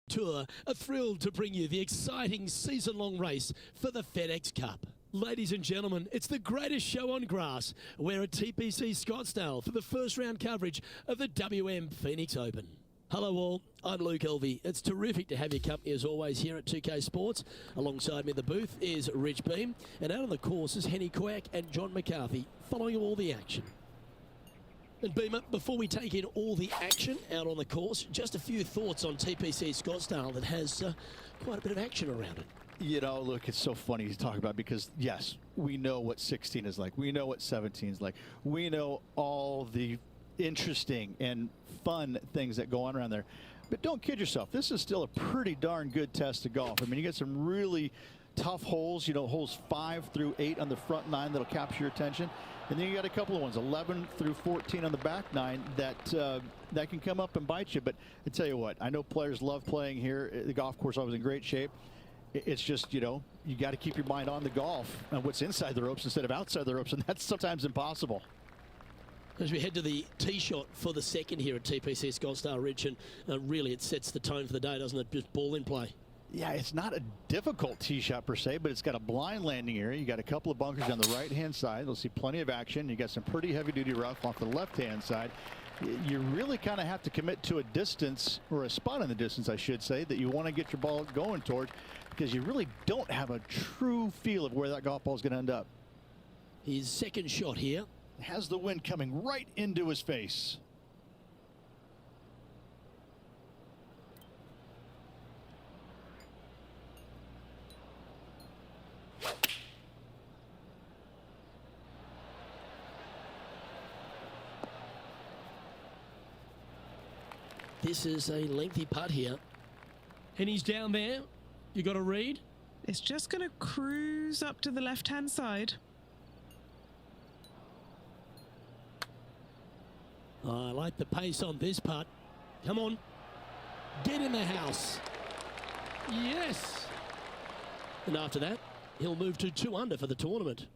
Tour are thrilled to bring you the exciting season-long race for the FedEx Cup. Ladies and gentlemen, it's the greatest show on grass. We're at TPC Scottsdale for the first round coverage of the WM Phoenix Open. Hello all, I'm Luke Elvey. It's terrific to have your company as always here at 2K Sports. Alongside me in the booth is Rich Beam, and out on the course is Henny Quack and John McCarthy following all the action. And Beamer, before we take in all the action out on the course, just a few thoughts on TPC Scottsdale that has quite a bit of action around it. You know, look, it's so funny to talk about because, yes, we know what 16 is like. We know what 17 is like. We know all the interesting and fun things that go on around there. But don't kid yourself. This is still a pretty darn good test of golf. I mean, you get some really tough holes, you know, holes 5 through 8 on the front 9 that'll capture your attention. And then you got a couple of ones, 11 through 14 on the back 9 that can come up and bite you. But I tell you what, I know players love playing here. The golf course always in great shape. It's just, you know, you got to keep your mind on the golf and what's inside the ropes instead of outside the ropes, and that's sometimes impossible. As we head to the tee shot for the second here at TPC Scottsdale, Rich, and really it sets the tone for the day, doesn't it? Just ball in play. Yeah, it's not a difficult tee shot per se, but it's got a blind landing area. You got a couple of bunkers on the right-hand side. You'll see plenty of action. You got some pretty heavy-duty rough off the left-hand side. You really kind of have to commit to a distance, or a spot in the distance, I should say, that you want to get your ball going towards, because you really don't have a true feel of where that golf ball is going to end up. His second shot here has the wind coming right into his face. This is a lengthy putt here. And he's down there. You got a read? It's just going to cruise up to the left-hand side. I like the pace on this putt. Come on. Get in the house. Yes. And after that, he'll move to 2 under for the tournament.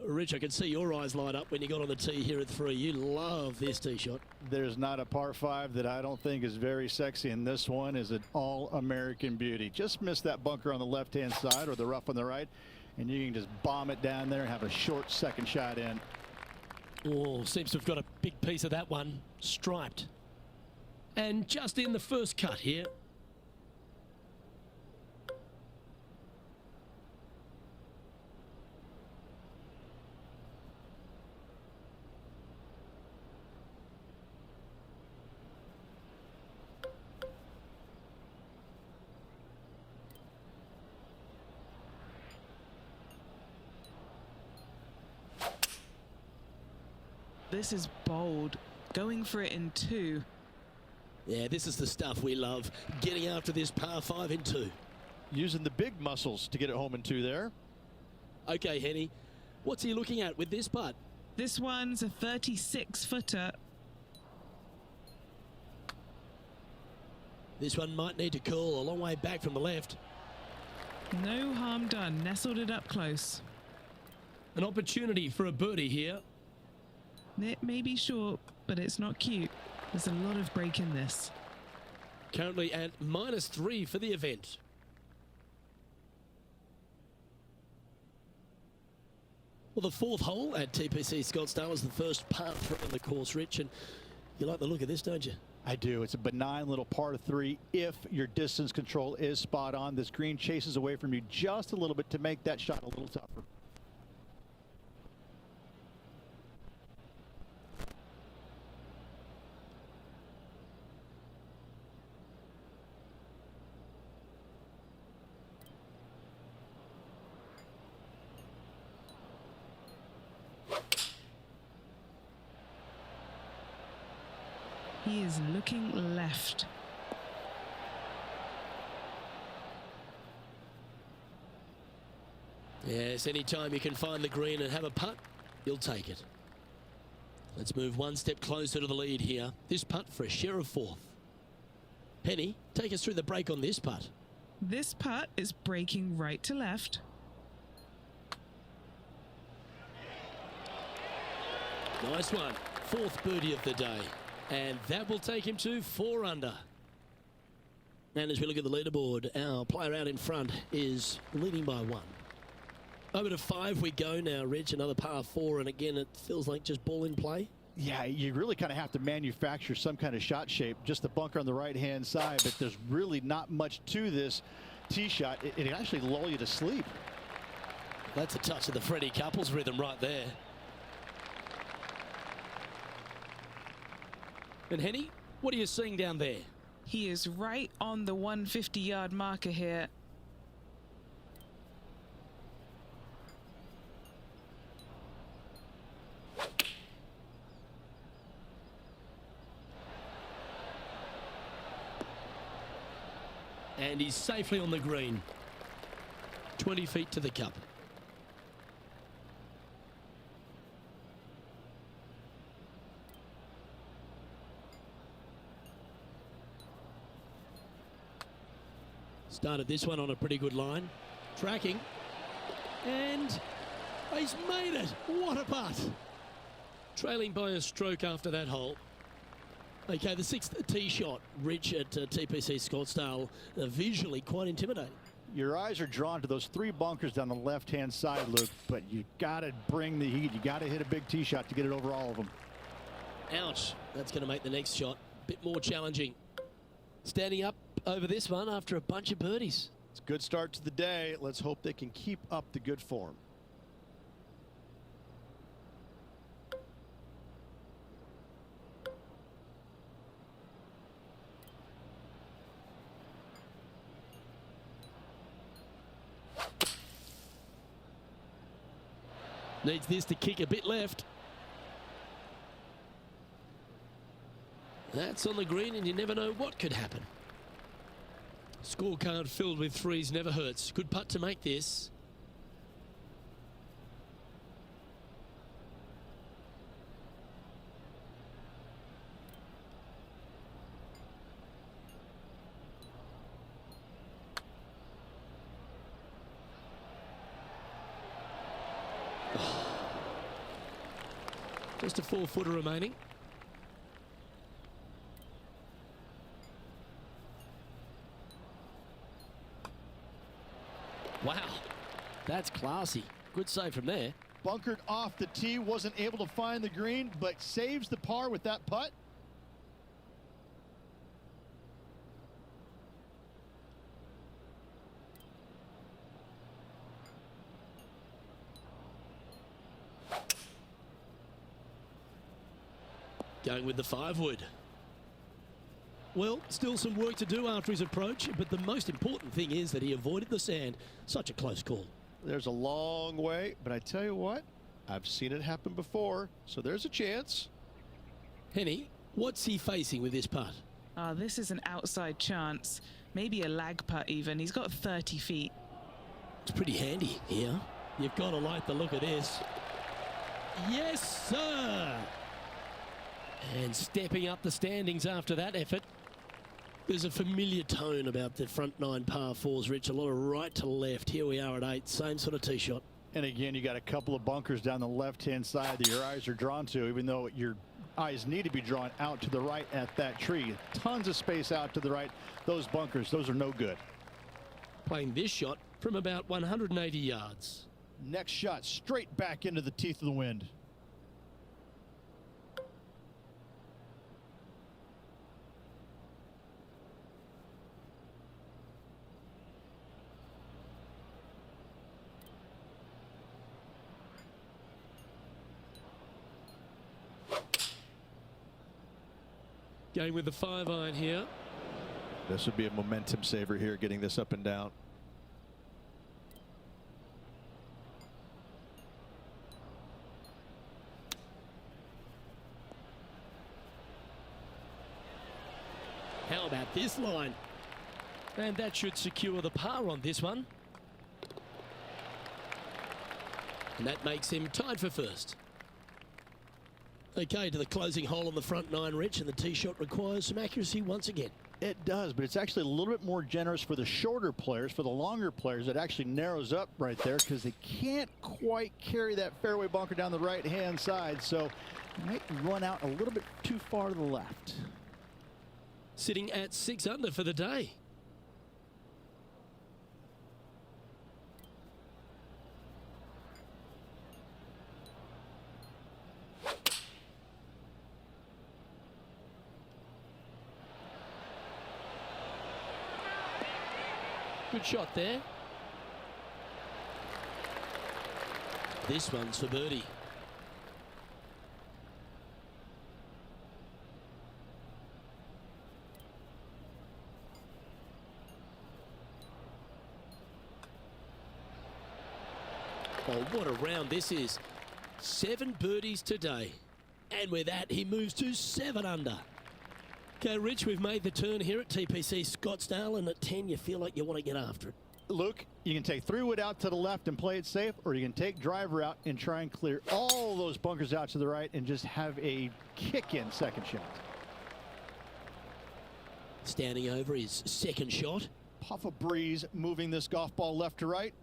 Rich, I can see your eyes light up when you got on the tee here at 3. You love this tee shot. There's not a par 5 that I don't think is very sexy, and this one is an all-American beauty. Just miss that bunker on the left-hand side or the rough on the right, and you can just bomb it down there and have a short second shot in. Oh, seems to have got a big piece of that one. Striped. And just in the first cut here. This is bold, going for it in 2. Yeah, this is the stuff we love, getting after this par 5 in 2. Using the big muscles to get it home in 2 there. Okay, Henny, what's he looking at with this putt? This one's a 36-footer. This one might need to curl a long way back from the left. No harm done, nestled it up close. An opportunity for a birdie here. It may be short, but it's not cute. There's a lot of break in this. Currently at -3 for the event. Well, the 4th hole at TPC Scottsdale is the first par 3 on the course, Rich, and you like the look of this, don't you? I do. It's a benign little par 3 if your distance control is spot on. This green chases away from you just a little bit to make that shot a little tougher. He is looking left. Yes, anytime you can find the green and have a putt, you'll take it. Let's move one step closer to the lead here. This putt for a share of 4th. Penny, take us through the break on this putt. This putt is breaking right to left. Nice one. 4th birdie of the day. And that will take him to 4 under. And as we look at the leaderboard, our player out in front is leading by 1. Over to 5 we go now, Rich. Another par 4, and again, it feels like just ball in play. Yeah, you really kind of have to manufacture some kind of shot shape. Just the bunker on the right-hand side, but there's really not much to this tee shot. It can actually lull you to sleep. That's a touch of the Freddie Couples rhythm right there. And Henny, what are you seeing down there? He is right on the 150-yard marker here. And he's safely on the green. 20 feet to the cup. Started this one on a pretty good line. Tracking. And he's made it. What a putt. Trailing by a stroke after that hole. Okay, the 6th tee shot, Rich, at TPC Scottsdale, visually quite intimidating. Your eyes are drawn to those 3 bunkers down the left-hand side, Luke, but you got to bring the heat. You got to hit a big tee shot to get it over all of them. Ouch. That's going to make the next shot a bit more challenging. Standing up over this one after a bunch of birdies. It's a good start to the day. Let's hope they can keep up the good form. Needs this to kick a bit left. That's on the green, and you never know what could happen. Scorecard filled with 3s never hurts. Good putt to make this. Just a 4-footer remaining. Wow, that's classy. Good save from there. Bunkered off the tee, wasn't able to find the green, but saves the par with that putt. Going with the 5-wood. Well, still some work to do after his approach, but the most important thing is that he avoided the sand. Such a close call. There's a long way, but I tell you what, I've seen it happen before, so there's a chance. Henny, what's he facing with this putt? This is an outside chance. Maybe a lag putt even. He's got 30 feet. It's pretty handy here. You've got to like the look of this. Yes, sir! And stepping up the standings after that effort. There's a familiar tone about the front 9 par 4s, Rich. A lot of right to left. Here we are at 8. Same sort of tee shot. And again, you got a couple of bunkers down the left-hand side that your eyes are drawn to, even though your eyes need to be drawn out to the right at that tree. Tons of space out to the right. Those bunkers, those are no good. Playing this shot from about 180 yards. Next shot, straight back into the teeth of the wind. Going with the 5-iron here. This would be a momentum saver here, getting this up and down. How about this line? And that should secure the par on this one. And that makes him tied for first. Okay, to the closing hole on the front 9, Rich, and the tee shot requires some accuracy once again. It does, but it's actually a little bit more generous for the shorter players. For the longer players, it actually narrows up right there because they can't quite carry that fairway bunker down the right-hand side, so you might run out a little bit too far to the left. Sitting at 6 under for the day. Good shot there. This one's for birdie. Oh, what a round this is. 7 birdies today. And with that, he moves to 7 under. Okay, Rich, we've made the turn here at TPC Scottsdale, and at 10, you feel like you want to get after it. Luke, you can take 3-wood out to the left and play it safe, or you can take driver out and try and clear all those bunkers out to the right and just have a kick-in second shot. Standing over his second shot. Puff of breeze moving this golf ball left to right.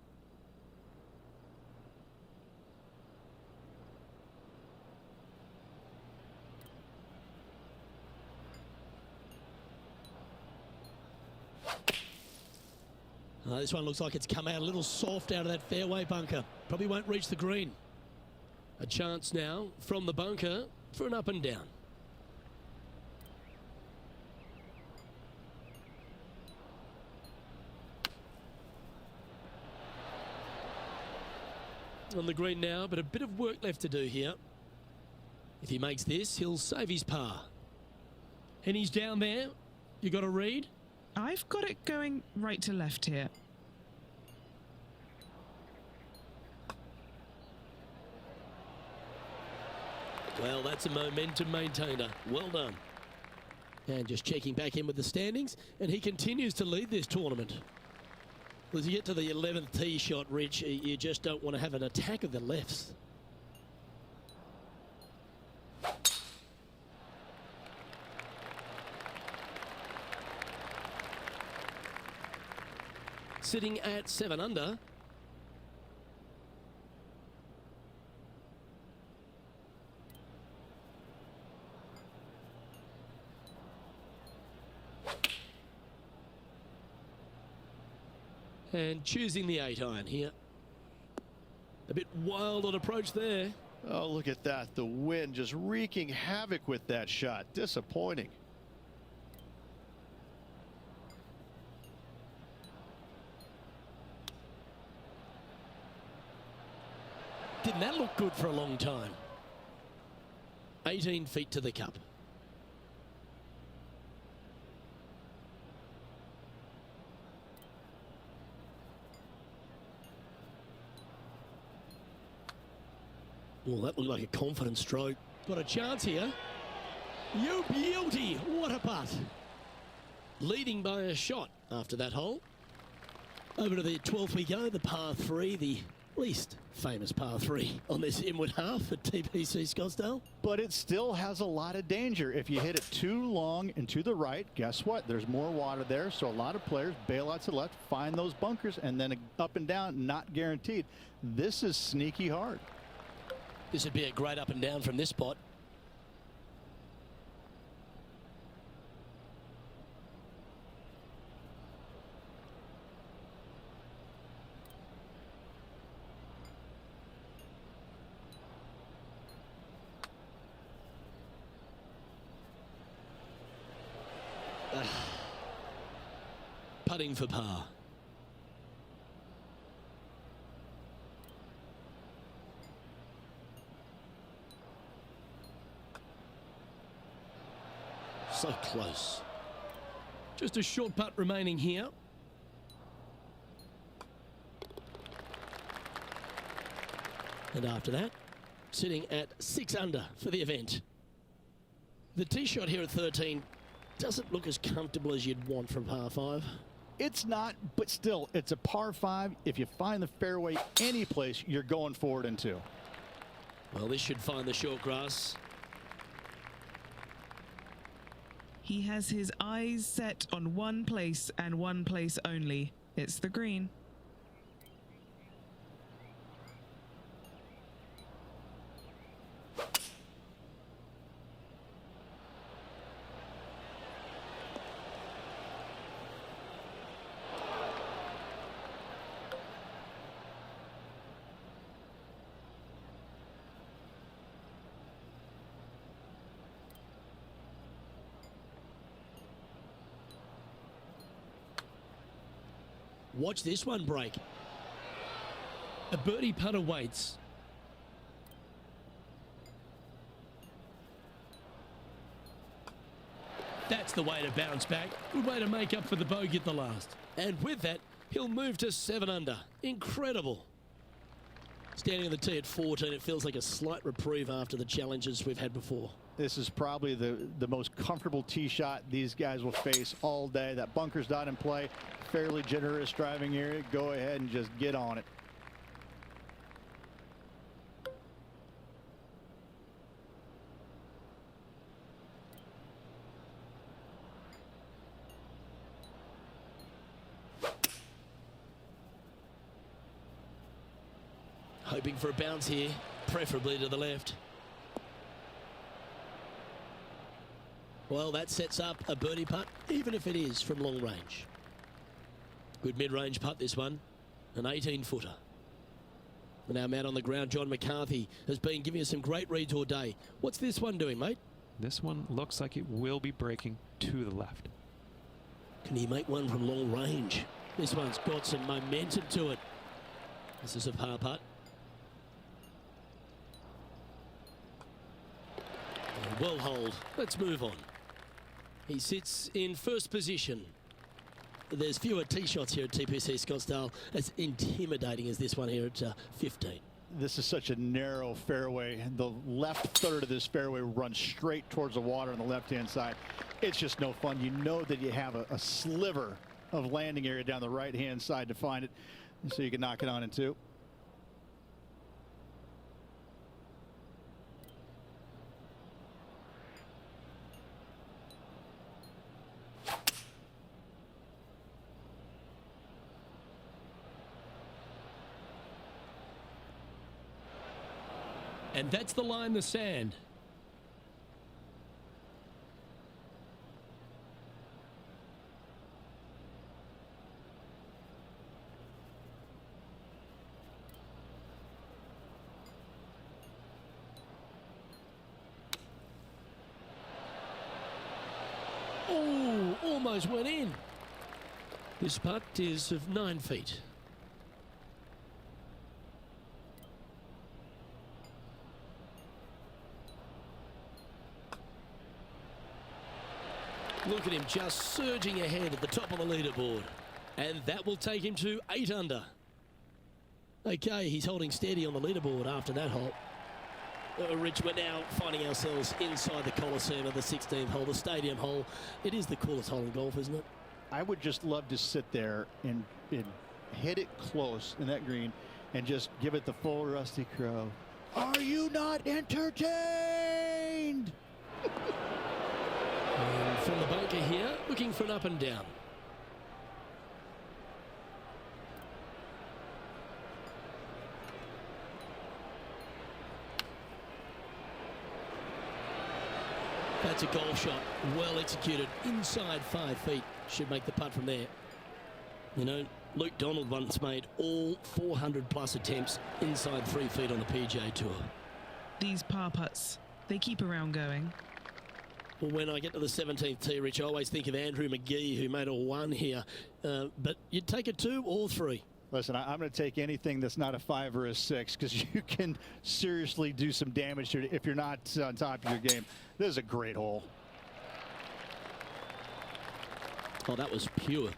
This one looks like it's come out a little soft out of that fairway bunker. Probably won't reach the green. A chance now from the bunker for an up and down. On the green now, but a bit of work left to do here. If he makes this, he'll save his par. And he's down there. You got a read? I've got it going right to left here. Well, that's a momentum maintainer. Well done. And just checking back in with the standings, and he continues to lead this tournament. As you get to the 11th tee shot, Rich, you just don't want to have an attack of the lefts. Sitting at 7 under. And choosing the 8-iron here. A bit wild on approach there. Oh, look at that. The wind just wreaking havoc with that shot. Disappointing. Didn't that look good for a long time? 18 feet to the cup. Well, that looked like a confident stroke. Got a chance here. You beauty! What a putt. Leading by a shot after that hole. Over to the 12th we go, the par 3, the least famous par 3 on this inward half at TPC Scottsdale. But it still has a lot of danger. If you hit it too long and to the right, guess what? There's more water there, so a lot of players bail out to the left, find those bunkers, and then up and down, not guaranteed. This is sneaky hard. This would be a great up and down from this spot. Putting for par. So close. Just a short putt remaining here. And after that, sitting at 6 under for the event. The tee shot here at 13 doesn't look as comfortable as you'd want from par 5. It's not, but still, it's a par 5. If you find the fairway any place, you're going forward in 2. Well, this should find the short grass. He has his eyes set on one place and one place only. It's the green. Watch this one break. A birdie putt awaits. That's the way to bounce back. Good way to make up for the bogey at the last. And with that, he'll move to 7 under. Incredible. Standing on the tee at 14, it feels like a slight reprieve after the challenges we've had before. This is probably the most comfortable tee shot these guys will face all day. That bunker's not in play. Fairly generous driving area. Go ahead and just get on it. Hoping for a bounce here, preferably to the left. Well, that sets up a birdie putt, even if it is from long range. Good mid-range putt, this one. An 18-footer. And our man on the ground, John McCarthy, has been giving us some great reads all day. What's this one doing, mate? This one looks like it will be breaking to the left. Can he make one from long range? This one's got some momentum to it. This is a par putt. Well hold. Let's move on. He sits in first position. There's fewer tee shots here at TPC Scottsdale as intimidating as this one here at 15. This is such a narrow fairway. The left third of this fairway runs straight towards the water on the left-hand side. It's just no fun. You know that you have a sliver of landing area down the right-hand side to find it, so you can knock it on in two. And that's the line in the sand. Oh, almost went in. This putt is of 9 feet. Look at him just surging ahead at the top of the leaderboard. And that will take him to 8 under. Okay, he's holding steady on the leaderboard after that hole. Rich, we're now finding ourselves inside the Coliseum of the 16th hole, the stadium hole. It is the coolest hole in golf, isn't it? I would just love to sit there and hit it close in that green and just give it the full Rusty Crow. Are you not entertained? And from the bunker here, looking for an up and down. That's a golf shot, well executed, inside 5 feet. Should make the putt from there. You know, Luke Donald once made all 400 plus attempts inside 3 feet on the PGA Tour. These par putts, they keep a round going. Well, when I get to the 17th tee, Rich, I always think of Andrew McGee, who made a 1 here. But you'd take a 2 or 3. Listen, I'm going to take anything that's not a 5 or a 6 because you can seriously do some damage to it if you're not on top of your game. This is a great hole. Oh, that was pure.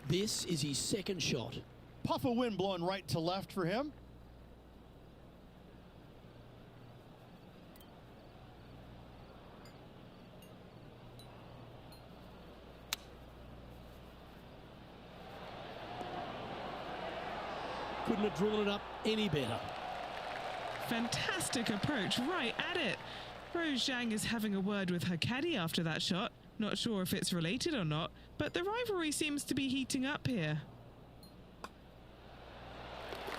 This is his second shot. Puff of wind blowing right to left for him. Couldn't have drawn it up any better. Fantastic approach, right at it. Rose Zhang is having a word with her caddy after that shot. Not sure if it's related or not, but the rivalry seems to be heating up here.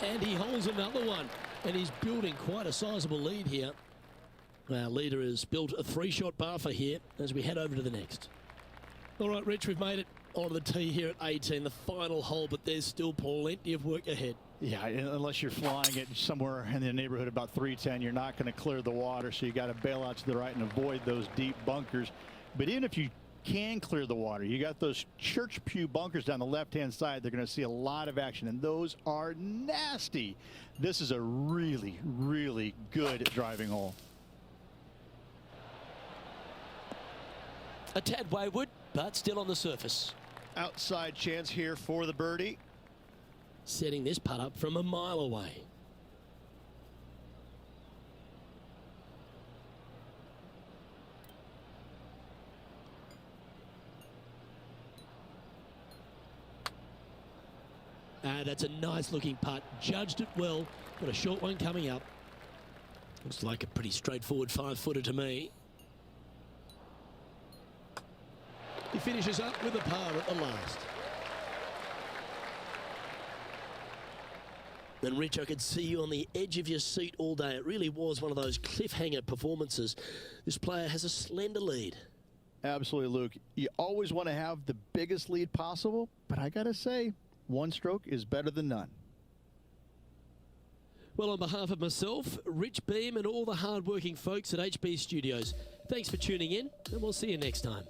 And he holds another one, and he's building quite a sizable lead here. Our leader has built a 3-shot buffer here as we head over to the next. All right, Rich, we've made it onto the tee here at 18, the final hole, but there's still plenty of work ahead. Yeah, unless you're flying it somewhere in the neighborhood about 310, you're not going to clear the water, so you got to bail out to the right and avoid those deep bunkers. But even if you can clear the water. You got those church pew bunkers down the left-hand side. They're going to see a lot of action, and those are nasty. This is a really, really good driving hole. A tad wayward, but still on the surface. Outside chance here for the birdie. Setting this putt up from a mile away. That's a nice looking putt. Judged it well. Got a short one coming up. Looks like a pretty straightforward 5-footer to me. He finishes up with a par at the last. And Rich, I could see you on the edge of your seat all day. It really was one of those cliffhanger performances. This player has a slender lead. Absolutely, Luke. You always want to have the biggest lead possible, but I got to say, one stroke is better than none. Well, on behalf of myself, Rich Beam, and all the hard-working folks at HB Studios, thanks for tuning in, and we'll see you next time.